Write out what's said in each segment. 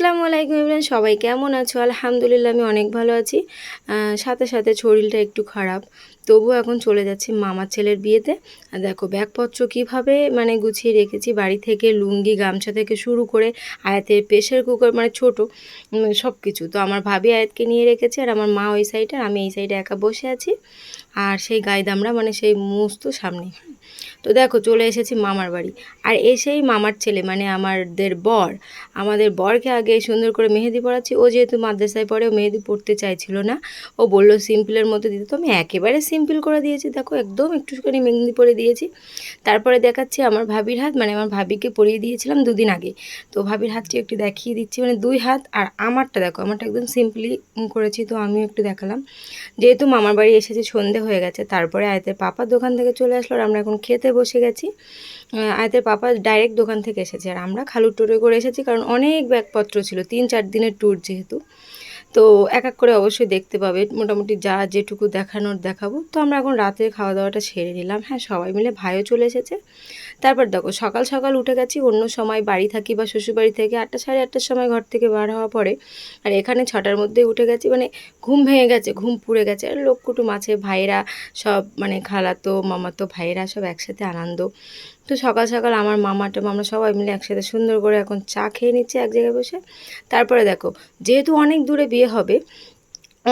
আসসালামু আলাইকুম এভরিওয়ান, সবাই কেমন আছো? আলহামদুলিল্লাহ আমি অনেক ভালো আছি। সাথে সাথে শরীরটা একটু খারাপ, তবুও এখন চলে যাচ্ছি মামার ছেলের বিয়েতে। আর দেখো ব্যাগপত্র কীভাবে মানে গুছিয়ে রেখেছি, বাড়ি থেকে লুঙ্গি গামছা থেকে শুরু করে আয়াতের প্রেশার কুকার মানে ছোটো সব কিছু। তো আমার ভাবি আয়াতকে নিয়ে রেখেছে, আর আমার মা ওই সাইডে, আর আমি এই সাইডে একা বসে আছি। আর সেই গাইদামরা মানে সেই মস্ত সামনে। তো দেখো চলে এসেছি মামার বাড়ি, আর এসেই মামার ছেলে মানে আমাদের বরকে আগে সুন্দর করে মেহেদি পড়াচ্ছি। ও যেহেতু মাদ্রাসায় পড়ে, ও মেহেদি পড়তে চাইছিল না, ও বললো সিম্পলের মতো দিতে। তো আমি একেবারে সিম্পল করে দিয়েছি, দেখো একদম একটুখানি মেহেদি পরে দিয়েছি। তারপরে দেখাচ্ছি আমার ভাবির হাত, মানে আমার ভাবিকে পরিয়ে দিয়েছিলাম দুদিন আগে। তো ভাবির হাতটি একটু দেখিয়ে দিচ্ছি, মানে দুই হাত। আর আমারটা দেখো, আমারটা একদম সিম্পলি করেছি, তো আমিও একটু দেখালাম। যেহেতু মামার বাড়ি এসেছি, সন্ধে হয়ে গেছে, তারপরে আয়তের পাপা দোকান থেকে চলে আসলো, আর আমরা এখন খেতে বসে গেছি। আয়তের পাপা ডাইরেক্ট দোকান থেকে এসেছে, আর আমরা খালুর ট্যুরে করে এসেছি, কারণ অনেক ব্যাগপত্র ছিল, 3-4 দিনের ট্যুর যেহেতু। তো এক এক করে অবশ্যই দেখতে পাবে, মোটামুটি যা যেটুকু দেখানোর দেখাবো। তো আমরা এখন রাতের খাওয়া দাওয়াটা সেরে নিলাম। হ্যাঁ, সবাই মিলে, ভাইও চলে এসেছে। তারপর দেখো সকাল সকাল উঠে গেছি। অন্য সময় বাড়ি থাকি বা শ্বশুরবাড়ি থেকে 8টা সাড়ে 8টার সময় ঘর থেকে বার হওয়া পড়ে, আর এখানে 6টার মধ্যেই উঠে গেছি। মানে ঘুম ভেঙে গেছে, ঘুম পুড়ে গেছে। আর লোক কুটুম আছে, ভাইরা সব, মানে খালাতো মামাতো ভাইরা সব একসাথে আনন্দ। তো সকাল সকাল আমার মামাটা আমরা সবাই মিলে একসাথে সুন্দর করে এখন চা খেয়ে নিচ্ছি এক জায়গায় বসে। তারপরে দেখো, যেহেতু অনেক দূরে বিয়ে হবে,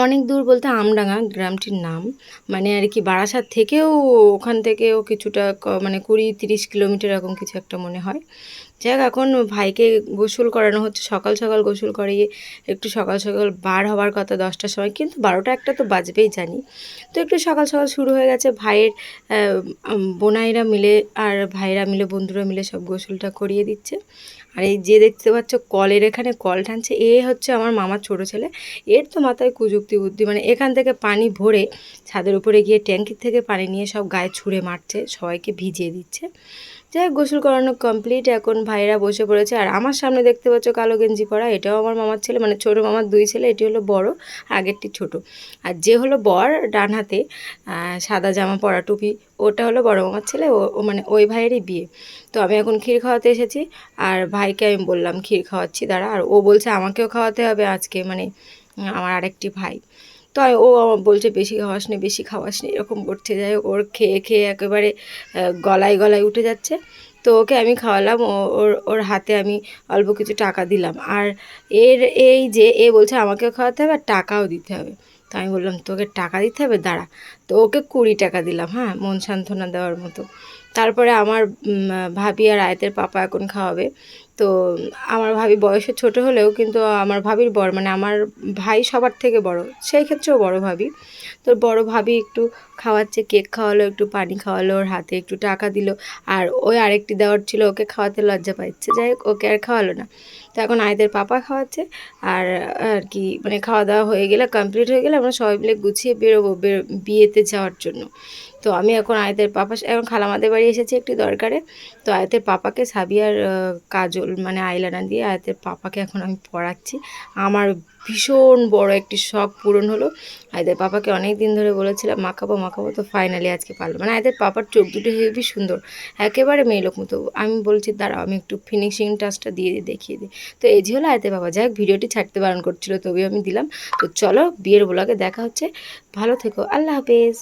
অনেক দূর বলতে আমডাঙ্গা গ্রামটির নাম, মানে আর কি বারাসাত থেকেও, ওখান থেকেও কিছুটা মানে 20-30 কিলোমিটার এরকম কিছু একটা মনে হয়। যাক, এখন ভাইকে গোসল করানো হচ্ছে, সকাল সকাল গোসল করিয়ে একটু সকাল সকাল বার হওয়ার কথা 10টার সময়, কিন্তু 12টা-1টা তো বাজবেই জানি। তো একটু সকাল সকাল শুরু হয়ে গেছে। ভাইয়ের বোনাইরা মিলে আর ভাইরা মিলে, বন্ধুরা মিলে সব গোসলটা করিয়ে দিচ্ছে। আর এই যে দেখতে পাচ্ছ কলের এখানে কল টানছে, এ হচ্ছে আমার মামার ছোটো ছেলে। এর তো মাথায় কুযুক্তি বুদ্ধি, মানে এখান থেকে পানি ভরে ছাদের উপরে গিয়ে ট্যাঙ্কির থেকে পানি নিয়ে সব গায়ে ছুঁড়ে মারছে, সবাইকে ভিজিয়ে দিচ্ছে। যাই হোক, গোসল করানো কমপ্লিট, এখন ভাইরা বসে পড়েছে। আর আমার সামনে দেখতে পাচ্ছ কালো গেঞ্জি পরা, এটাও আমার মামার ছেলে, মানে ছোটো মামার 2 ছেলে। এটি হলো বড়, আগেরটি ছোট। আর যে হলো বর, ডান হাতে সাদা জামা পরা, টুপি, ওটা হলো বড় মামার ছেলে। ও মানে ওই ভাইয়েরই বিয়ে। তো আমি এখন ক্ষীর খাওয়াতে এসেছি, আর ভাইকে আমি বললাম ক্ষীর খাওয়াচ্ছি দাঁড়া, আর ও বলছে আমাকেও খাওয়াতে হবে আজকে, মানে আমার আরেকটি ভাই। তো ও আমার বলছে বেশি খাওয়াস নি, বেশি খাওয়াস নি, এরকম করছে। যাই হোক, ওর খেয়ে খেয়ে একেবারে গলায় গলায় উঠে যাচ্ছে। তো ওকে আমি খাওয়ালাম, ওর ওর হাতে আমি অল্প কিছু টাকা দিলাম। আর এই যে এ বলছে আমাকেও খাওয়াতে হবে আর টাকাও দিতে হবে। তো আমি বললাম তোকে টাকা দিতে হবে, দাঁড়া। তো ওকে 20 টাকা দিলাম, হ্যাঁ, মন সান্ত্বনা দেওয়ার মতো। তারপরে আমার ভাবি আর আয়তের পাপা এখন খাওয়াবে। তো আমার ভাবি বয়সে ছোট হলেও কিন্তু আমার ভাবির বর, মানে আমার ভাই সবার থেকে বড়, সেই ক্ষেত্রেও বড় ভাবি। তো বড় ভাবি একটু খাওয়াচ্ছে, কেক খাওয়ালো, একটু পানি খাওয়ালো, ওর হাতে একটু টাকা দিল। আর ওই আরেকটি দেওয়ার ছিল, ওকে খাওয়াতে লজ্জা পাচ্ছে, যাই হোক ওকে আর খাওয়ালো না। তো এখন আয়দের পাপা খাওয়াচ্ছে। আর আর কি, মানে খাওয়া দাওয়া হয়ে গেলে, কমপ্লিট হয়ে গেলে আমরা সবাই মিলে গুছিয়ে বেরোবো বিয়েতে যাওয়ার জন্য। তো আমি এখন আয়তের পাপা, এখন খালামাদের বাড়ি এসেছি একটি দরকারে। তো আয়তের পাপাকে সাবিয়ার কাজল মানে আইলাইনার দিয়ে আয়তের পাপাকে এখন আমি পড়াচ্ছি। আমার ভীষণ বড় একটি শখ পূরণ হলো। আয়তের পাপাকে অনেক দিন ধরে বলেছিলাম মাখাবো মাখাবো, তো ফাইনালি আজকে পারলো। মানে আয়তের পাপার চোখ দুটো হেবি সুন্দর, একেবারে মেয়ে লোক মতো। আমি বলছি দাঁড়াও, আমি একটু ফিনিশিং টাচটা দিয়ে দেখিয়ে দিই। তো এই যে হলো আয়তের পাপা। যাই হোক, ভিডিওটি ছাড়তে বারণ করছিল, তবেও আমি দিলাম। তো চলো বিয়ের ব্লগে দেখা হচ্ছে, ভালো থেকো, আল্লাহ হাফেজ।